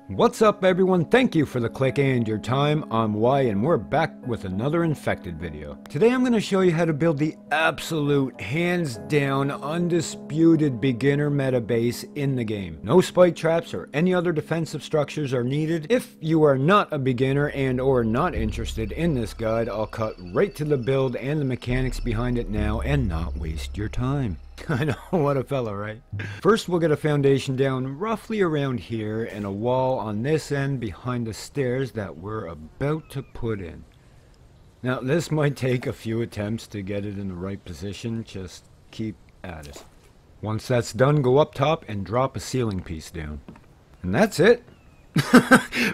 What's up everyone, thank you for the click and your time. I'm Y and we're back with another infected video. Today I'm going to show you how to build the absolute, hands down, undisputed beginner meta base in the game. No spike traps or any other defensive structures are needed. If you are not a beginner and or not interested in this guide, I'll cut right to the build and the mechanics behind it now and not waste your time. I know, what a fella, right? First we'll get a foundation down roughly around here and a wall on this end behind the stairs that we're about to put in. Now this might take a few attempts to get it in the right position, just keep at it. Once that's done, go up top and drop a ceiling piece down. And that's it!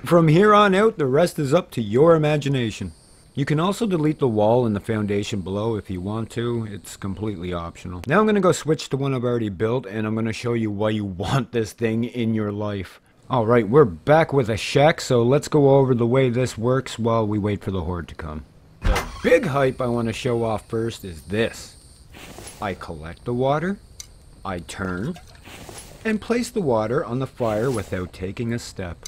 From here on out, the rest is up to your imagination. You can also delete the wall and the foundation below if you want to. It's completely optional. Now I'm going to go switch to one I've already built and I'm going to show you why you want this thing in your life. Alright, we're back with a shack, so let's go over the way this works while we wait for the horde to come. The big hype I want to show off first is this. I collect the water, I turn, and place the water on the fire without taking a step.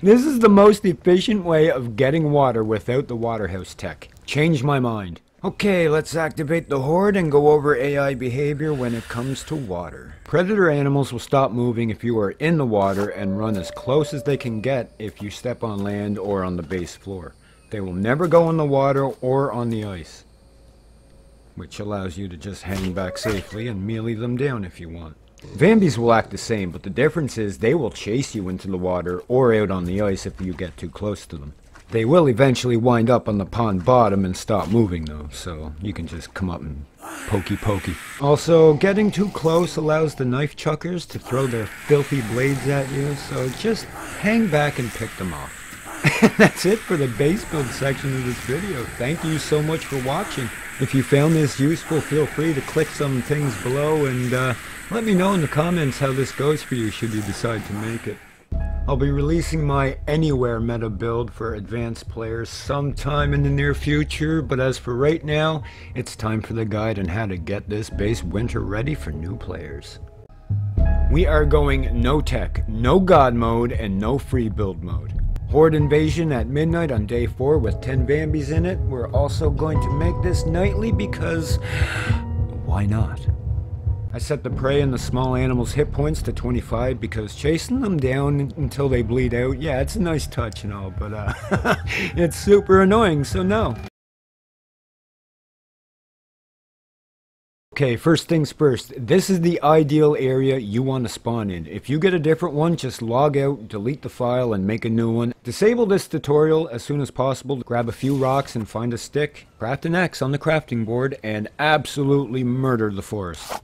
This is the most efficient way of getting water without the waterhouse tech. Changed my mind. Okay, let's activate the horde and go over AI behavior when it comes to water. Predator animals will stop moving if you are in the water and run as close as they can get if you step on land or on the base floor. They will never go in the water or on the ice, which allows you to just hang back safely and melee them down if you want. Vambies will act the same, but the difference is they will chase you into the water or out on the ice if you get too close to them. They will eventually wind up on the pond bottom and stop moving though, so you can just come up and pokey. Also, getting too close allows the knife chuckers to throw their filthy blades at you, so just hang back and pick them off. And that's it for the base build section of this video. Thank you so much for watching. If you found this useful, feel free to click some things below and let me know in the comments how this goes for you should you decide to make it. I'll be releasing my Anywhere meta build for advanced players sometime in the near future, but as for right now, it's time for the guide on how to get this base winter ready for new players. We are going no tech, no god mode, and no free build mode. Horde invasion at midnight on day 4 with 10 Vambies in it. We're also going to make this nightly because why not? I set the prey and the small animals' hit points to 25 because chasing them down until they bleed out, yeah, it's a nice touch and all, but it's super annoying, so no. Okay, first things first, this is the ideal area you want to spawn in. If you get a different one, just log out, delete the file, and make a new one. Disable this tutorial as soon as possible. Grab a few rocks and find a stick, craft an axe on the crafting board, and absolutely murder the forest.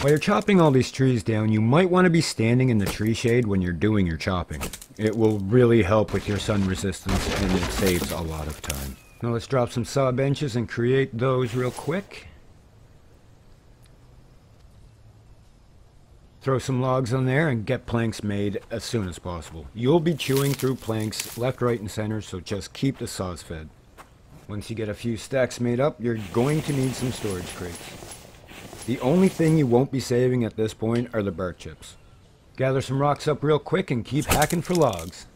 While you're chopping all these trees down, you might want to be standing in the tree shade when you're doing your chopping. It will really help with your sun resistance and it saves a lot of time. Now let's drop some saw benches and create those real quick. Throw some logs on there and get planks made as soon as possible. You'll be chewing through planks left, right, and center, so just keep the saws fed. Once you get a few stacks made up, you're going to need some storage crates. The only thing you won't be saving at this point are the bark chips. Gather some rocks up real quick and keep hacking for logs.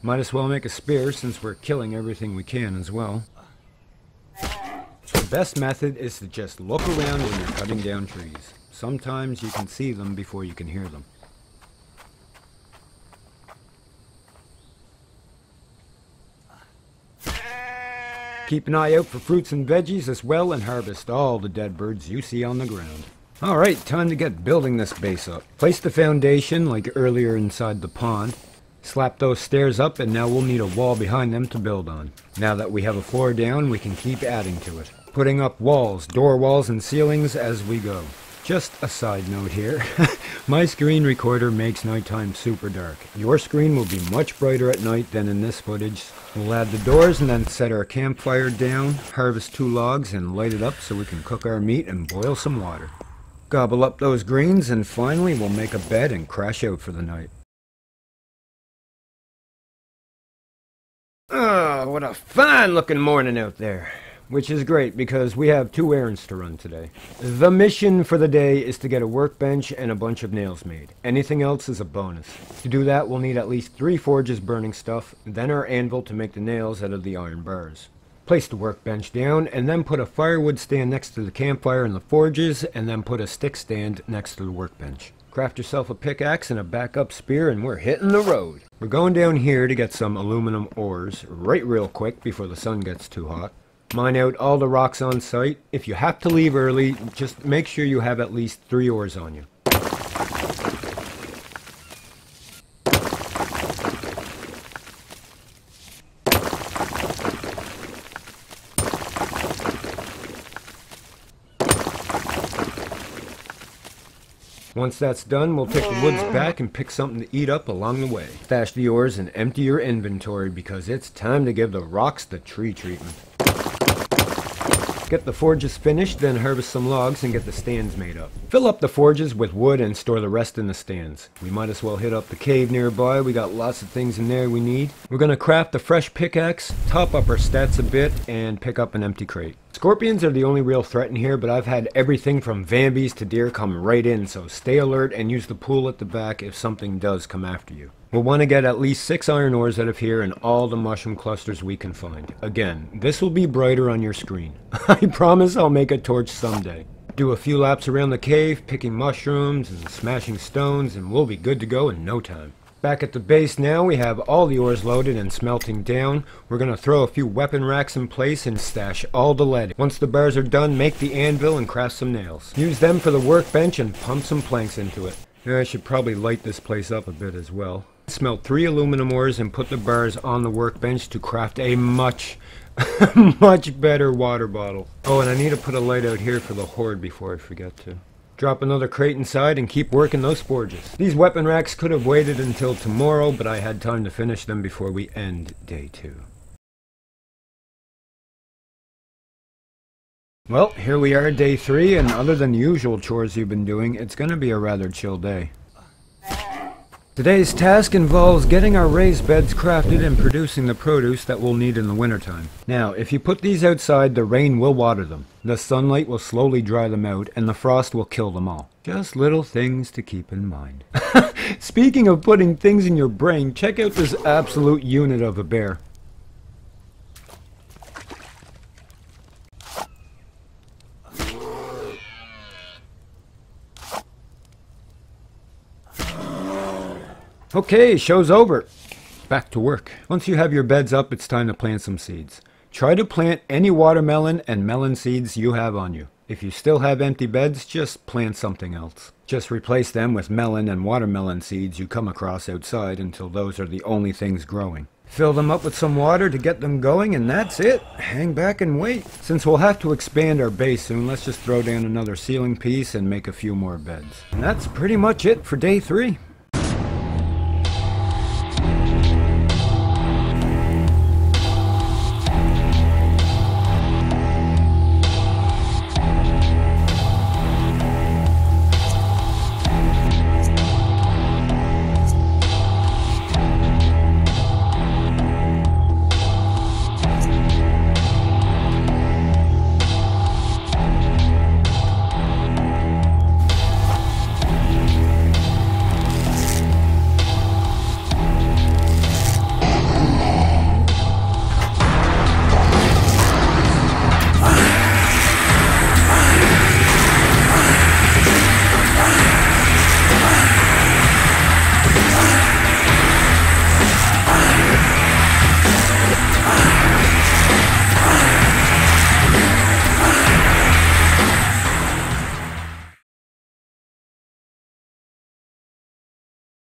Might as well make a spear since we're killing everything we can as well. The best method is to just look around when you're cutting down trees. Sometimes you can see them before you can hear them. Keep an eye out for fruits and veggies as well and harvest all the dead birds you see on the ground. Alright, time to get building this base up. Place the foundation like earlier inside the pond. Slap those stairs up and now we'll need a wall behind them to build on. Now that we have a floor down, we can keep adding to it. Putting up walls, door walls, and ceilings as we go. Just a side note here, my screen recorder makes nighttime super dark. Your screen will be much brighter at night than in this footage. We'll add the doors and then set our campfire down, harvest 2 logs and light it up so we can cook our meat and boil some water. Gobble up those greens and finally we'll make a bed and crash out for the night. What a fine looking morning out there. Which is great because we have 2 errands to run today. The mission for the day is to get a workbench and a bunch of nails made. Anything else is a bonus. To do that, we'll need at least 3 forges burning stuff, then our anvil to make the nails out of the iron bars. Place the workbench down, and then put a firewood stand next to the campfire and the forges, and then put a stick stand next to the workbench. Craft yourself a pickaxe and a backup spear, and we're hitting the road. We're going down here to get some aluminum ores, right real quick before the sun gets too hot. Mine out all the rocks on site. If you have to leave early, just make sure you have at least 3 ores on you. Once that's done, we'll take the woods back and pick something to eat up along the way. Stash the ores and empty your inventory because it's time to give the rocks the tree treatment. Get the forges finished, then harvest some logs and get the stands made up. Fill up the forges with wood and store the rest in the stands. We might as well hit up the cave nearby. We got lots of things in there we need. We're going to craft a fresh pickaxe, top up our stats a bit, and pick up an empty crate. Scorpions are the only real threat in here, but I've had everything from vambies to deer come right in, so stay alert and use the pool at the back if something does come after you. We'll want to get at least 6 iron ores out of here and all the mushroom clusters we can find. Again, this will be brighter on your screen. I promise I'll make a torch someday. Do a few laps around the cave, picking mushrooms and smashing stones, and we'll be good to go in no time. Back at the base now, we have all the ores loaded and smelting down. We're going to throw a few weapon racks in place and stash all the lead. Once the bars are done, make the anvil and craft some nails. Use them for the workbench and pump some planks into it. I should probably light this place up a bit as well. Smelt 3 aluminum ores and put the bars on the workbench to craft a much better water bottle. Oh, and I need to put a light out here for the horde before I forget to. Drop another crate inside and keep working those forges. These weapon racks could have waited until tomorrow, but I had time to finish them before we end day 2. Well, here we are, day 3, and other than the usual chores you've been doing, it's going to be a rather chill day. Today's task involves getting our raised beds crafted and producing the produce that we'll need in the wintertime. Now, if you put these outside, the rain will water them. The sunlight will slowly dry them out, and the frost will kill them all. Just little things to keep in mind. Speaking of putting things in your brain, check out this absolute unit of a bear. Okay, show's over. Back to work. Once you have your beds up, it's time to plant some seeds. Try to plant any watermelon and melon seeds you have on you. If you still have empty beds, just plant something else. Just replace them with melon and watermelon seeds you come across outside until those are the only things growing. Fill them up with some water to get them going, and that's it. Hang back and wait. Since we'll have to expand our base soon, let's just throw down another ceiling piece and make a few more beds. And that's pretty much it for day 3.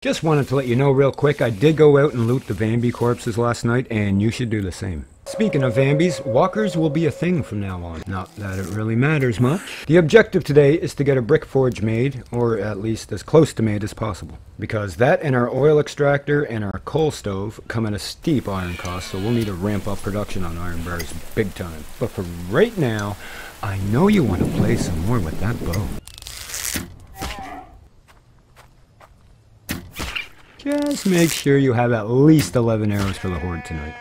Just wanted to let you know real quick, I did go out and loot the Vambi corpses last night, and you should do the same. Speaking of Vambis, walkers will be a thing from now on. Not that it really matters much. The objective today is to get a brick forge made, or at least as close to made as possible. Because that and our oil extractor and our coal stove come at a steep iron cost, so we'll need to ramp up production on iron bars big time. But for right now, I know you want to play some more with that bow. Just make sure you have at least 11 arrows for the horde tonight.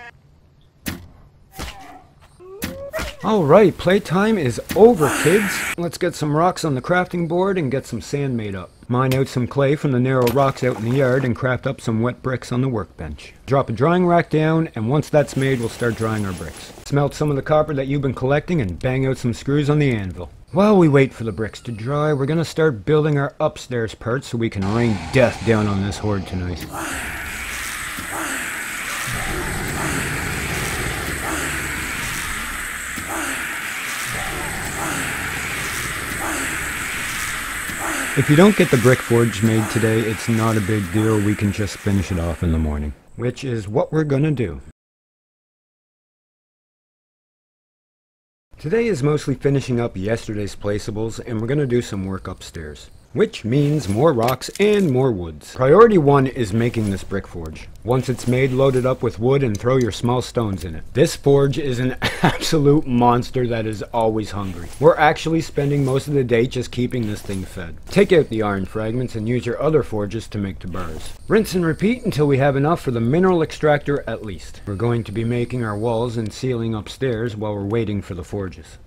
Alright, playtime is over, kids. Let's get some rocks on the crafting board and get some sand made up. Mine out some clay from the narrow rocks out in the yard and craft up some wet bricks on the workbench. Drop a drying rack down, and once that's made, we'll start drying our bricks. Smelt some of the copper that you've been collecting and bang out some screws on the anvil. While we wait for the bricks to dry, we're gonna start building our upstairs parts so we can rain death down on this horde tonight. If you don't get the brick forge made today, it's not a big deal. We can just finish it off in the morning, which is what we're gonna do. Today is mostly finishing up yesterday's placeables, and we're gonna do some work upstairs, which means more rocks and more woods. Priority 1 is making this brick forge. Once it's made, load it up with wood and throw your small stones in it. This forge is an absolute monster that is always hungry. We're actually spending most of the day just keeping this thing fed. Take out the iron fragments and use your other forges to make the bars. Rinse and repeat until we have enough for the mineral extractor at least. We're going to be making our walls and ceiling upstairs while we're waiting for the forges.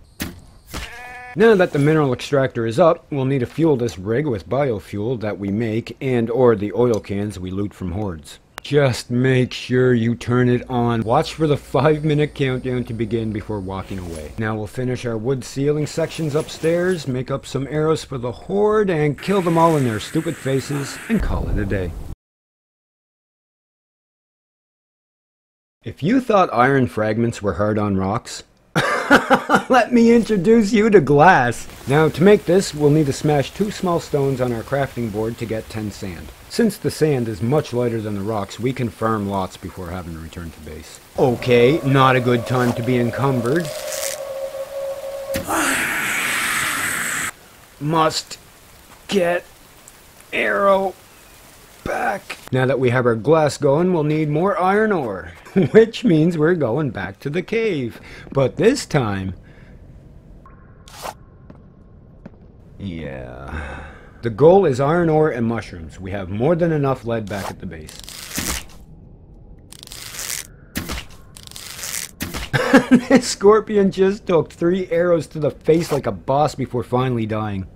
Now that the mineral extractor is up, we'll need to fuel this rig with biofuel that we make and or the oil cans we loot from hordes. Just make sure you turn it on. Watch for the 5-minute countdown to begin before walking away. Now we'll finish our wood ceiling sections upstairs, make up some arrows for the horde, and kill them all in their stupid faces, and call it a day. If you thought iron fragments were hard on rocks, let me introduce you to glass. Now to make this, we'll need to smash 2 small stones on our crafting board to get 10 sand. Since the sand is much lighter than the rocks, we can farm lots before having to return to base. Okay, not a good time to be encumbered. Must get arrow back. Now that we have our glass going, we'll need more iron ore, which means we're going back to the cave. But this time, yeah. The goal is iron ore and mushrooms. We have more than enough lead back at the base. This scorpion just took 3 arrows to the face like a boss before finally dying.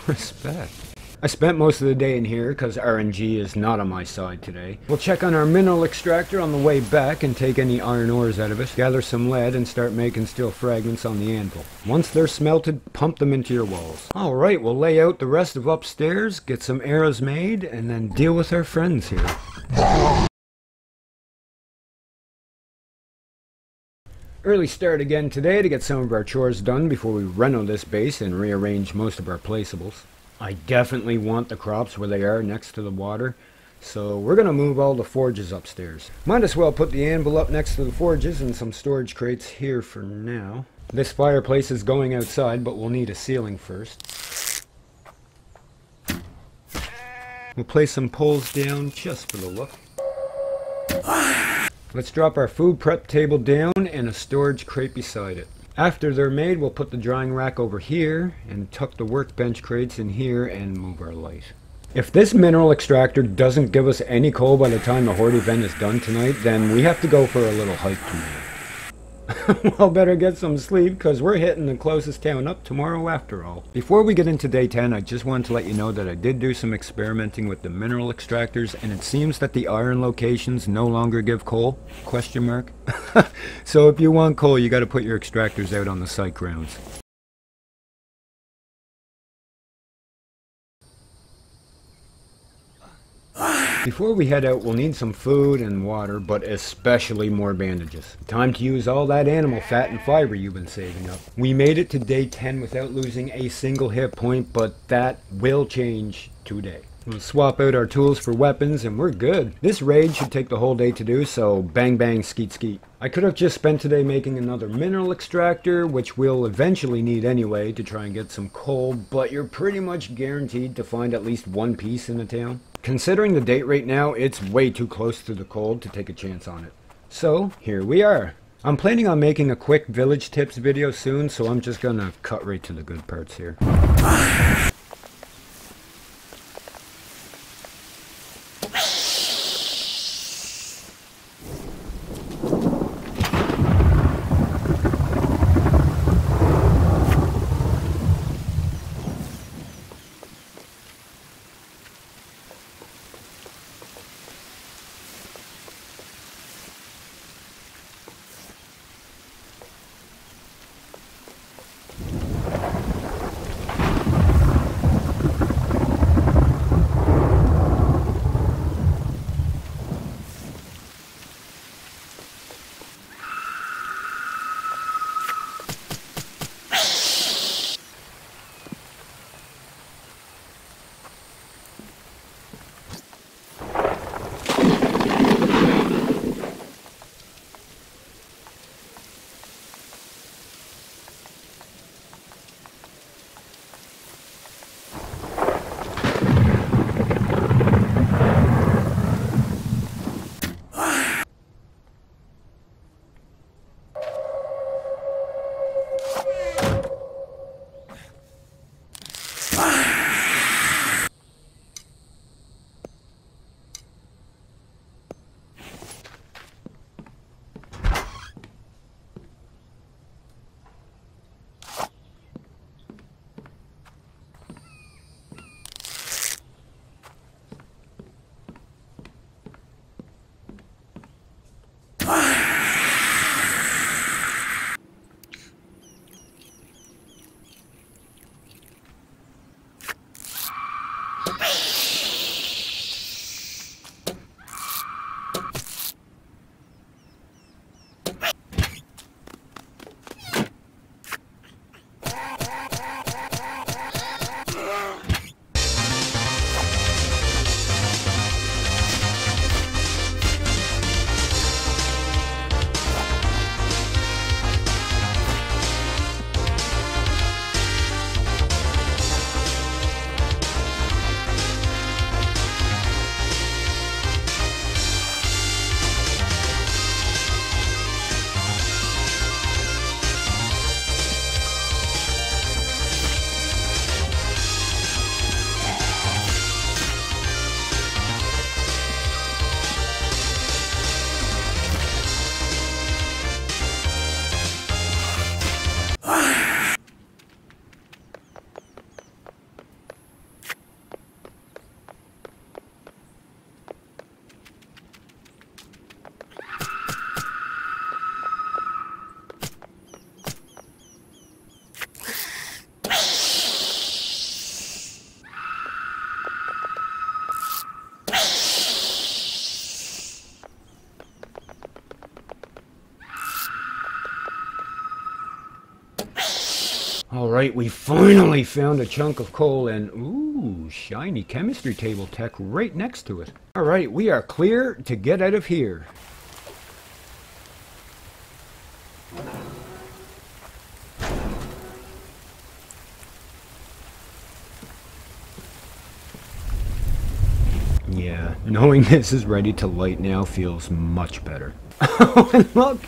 Respect. I spent most of the day in here because RNG is not on my side today. We'll check on our mineral extractor on the way back and take any iron ores out of it, gather some lead and start making steel fragments on the anvil. Once they're smelted, pump them into your walls. Alright, we'll lay out the rest of upstairs, get some arrows made, and then deal with our friends here. Early start again today to get some of our chores done before we reno this base and rearrange most of our placeables. I definitely want the crops where they are next to the water, so we're going to move all the forges upstairs. Might as well put the anvil up next to the forges and some storage crates here for now. This fireplace is going outside, but we'll need a ceiling first. We'll place some poles down just for the look. Let's drop our food prep table down and a storage crate beside it. After they're made, we'll put the drying rack over here and tuck the workbench crates in here and move our light. If this mineral extractor doesn't give us any coal by the time the horde event is done tonight, then we have to go for a little hike tomorrow. Well, better get some sleep because we're hitting the closest town up tomorrow after all. Before we get into day 10, I just wanted to let you know that I did do some experimenting with the mineral extractors, and it seems that the iron locations no longer give coal? Question mark. So if you want coal, you got to put your extractors out on the site grounds. Before we head out, we'll need some food and water, but especially more bandages. Time to use all that animal fat and fiber you've been saving up. We made it to day 10 without losing a single hit point, but that will change today. We'll swap out our tools for weapons and we're good. This raid should take the whole day to do, so bang bang skeet skeet. I could have just spent today making another mineral extractor, which we'll eventually need anyway to try and get some coal, but you're pretty much guaranteed to find at least one piece in the town. Considering the date right now, it's way too close to the cold to take a chance on it. So, here we are. I'm planning on making a quick village tips video soon, so I'm just gonna cut right to the good parts here. Alright, we finally found a chunk of coal and, ooh, shiny chemistry table tech right next to it. Alright, we are clear to get out of here. Yeah, knowing this is ready to light now feels much better. Oh, and look!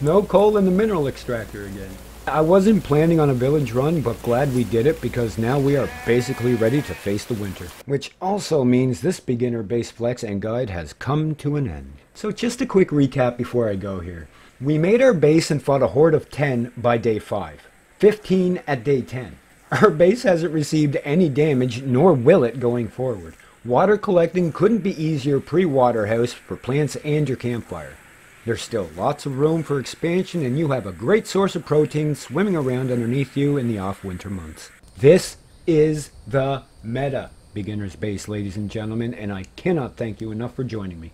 No coal in the mineral extractor again. I wasn't planning on a village run, but glad we did it because now we are basically ready to face the winter. Which also means this beginner base flex and guide has come to an end. So just a quick recap before I go here. We made our base and fought a horde of 10 by day 5. 15 at day 10. Our base hasn't received any damage, nor will it going forward. Water collecting couldn't be easier pre-water house for plants and your campfire. There's still lots of room for expansion and you have a great source of protein swimming around underneath you in the off-winter months. This is the meta beginner's base, ladies and gentlemen, and I cannot thank you enough for joining me.